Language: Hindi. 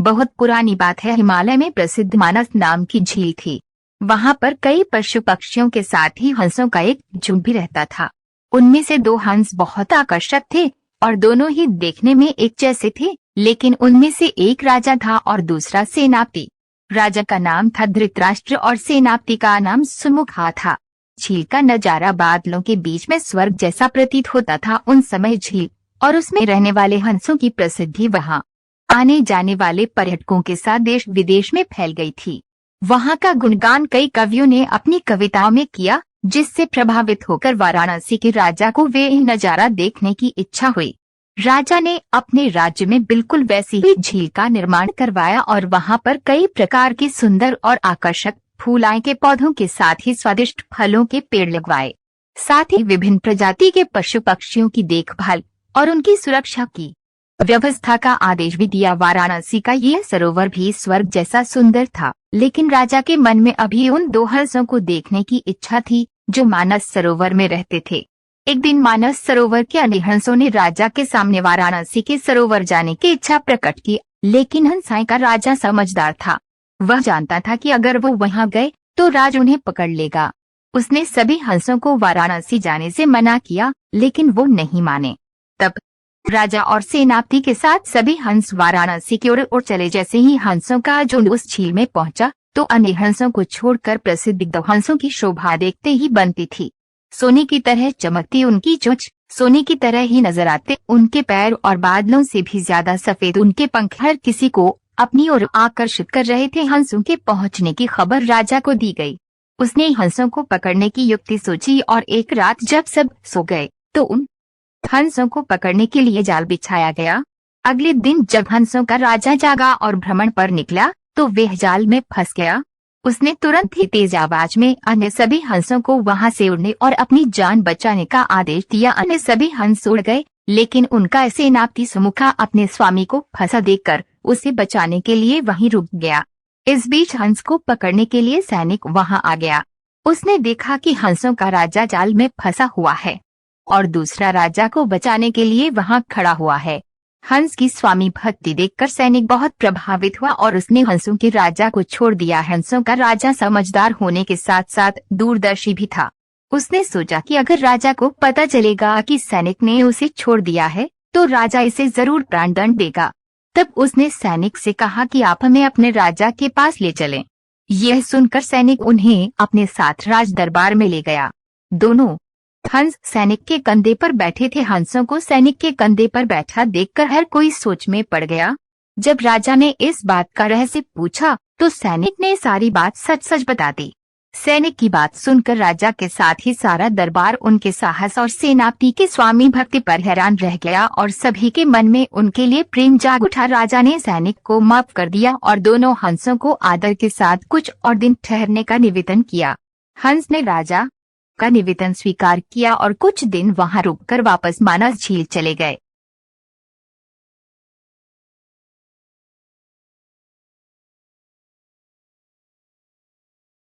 बहुत पुरानी बात है, हिमालय में प्रसिद्ध मानस नाम की झील थी। वहां पर कई पशु पक्षियों के साथ ही हंसों का एक झुंड भी रहता था। उनमें से दो हंस बहुत आकर्षक थे और दोनों ही देखने में एक जैसे थे, लेकिन उनमें से एक राजा था और दूसरा सेनापति। राजा का नाम था धृतराष्ट्र और सेनापति का नाम सुमुखा था। झील का नजारा बादलों के बीच में स्वर्ग जैसा प्रतीत होता था। उन समय झील और उसमें रहने वाले हंसों की प्रसिद्धि वहां आने जाने वाले पर्यटकों के साथ देश विदेश में फैल गई थी। वहां का गुणगान कई कवियों ने अपनी कविताओं में किया, जिससे प्रभावित होकर वाराणसी के राजा को वे नजारा देखने की इच्छा हुई। राजा ने अपने राज्य में बिल्कुल वैसी ही झील का निर्माण करवाया और वहां पर कई प्रकार के सुंदर और आकर्षक फूलाए के पौधों के साथ ही स्वादिष्ट फलों के पेड़ लगवाए। साथ ही विभिन्न प्रजाति के पशु पक्षियों की देखभाल और उनकी सुरक्षा की व्यवस्था का आदेश भी दिया। वाराणसी का यह सरोवर भी स्वर्ग जैसा सुंदर था, लेकिन राजा के मन में अभी उन दो हंसों को देखने की इच्छा थी जो मानस सरोवर में रहते थे। एक दिन मानस सरोवर के अन्य हंसों ने राजा के सामने वाराणसी के सरोवर जाने की इच्छा प्रकट की, लेकिन हंसाई का राजा समझदार था। वह जानता था कि अगर वो वहां गए तो राज उन्हें पकड़ लेगा। उसने सभी हंसों को वाराणसी जाने से मना किया, लेकिन वो नहीं माने। तब राजा और सेनापति के साथ सभी हंस वाराणसी की ओर चले। जैसे ही हंसों का झुंड उस झील में पहुंचा तो अन्य हंसों को छोड़कर प्रसिद्ध दो हंसों की शोभा देखते ही बनती थी। सोने की तरह चमकती उनकी चोंच, सोने की तरह ही नजर आते उनके पैर और बादलों से भी ज्यादा सफेद उनके पंख हर किसी को अपनी ओर आकर्षित कर रहे थे। हंसों के पहुंचने की खबर राजा को दी गई। उसने हंसों को पकड़ने की युक्ति सोची और एक रात जब सब सो गए तो उन हंसों को पकड़ने के लिए जाल बिछाया गया। अगले दिन जब हंसों का राजा जागा और भ्रमण पर निकला तो वह जाल में फंस गया। उसने तुरंत ही तेज आवाज में अन्य सभी हंसों को वहां से उड़ने और अपनी जान बचाने का आदेश दिया। अन्य सभी हंस उड़ गए, लेकिन उनका सेनापति सुमुखा अपने स्वामी को फंसा देखकर उसे बचाने के लिए वहीं रुक गया। इस बीच हंस को पकड़ने के लिए सैनिक वहां आ गया। उसने देखा कि हंसों का राजा जाल में फंसा हुआ है और दूसरा राजा को बचाने के लिए वहां खड़ा हुआ है। हंस की स्वामी भक्ति देखकर सैनिक बहुत प्रभावित हुआ और उसने हंसों के राजा को छोड़ दिया। हंसों का राजा समझदार होने के साथ साथ दूरदर्शी भी था। उसने सोचा कि अगर राजा को पता चलेगा कि सैनिक ने उसे छोड़ दिया है तो राजा इसे जरूर प्राणदंड देगा। तब उसने सैनिक से कहा कि आप हमें अपने राजा के पास ले चलें। यह सुनकर सैनिक उन्हें अपने साथ राज दरबार में ले गया। दोनों हंस सैनिक के कंधे पर बैठे थे। हंसों को सैनिक के कंधे पर बैठा देखकर हर कोई सोच में पड़ गया। जब राजा ने इस बात का रहस्य पूछा तो सैनिक ने सारी बात सच सच बता दी। सैनिक की बात सुनकर राजा के साथ ही सारा दरबार उनके साहस और सेनापति के स्वामी भक्ति पर हैरान रह गया और सभी के मन में उनके लिए प्रेम जाग उठा। राजा ने सैनिक को माफ कर दिया और दोनों हंसों को आदर के साथ कुछ और दिन ठहरने का निवेदन किया। हंस ने राजा का निवेदन स्वीकार किया और कुछ दिन वहां रुककर वापस मानस झील चले गए।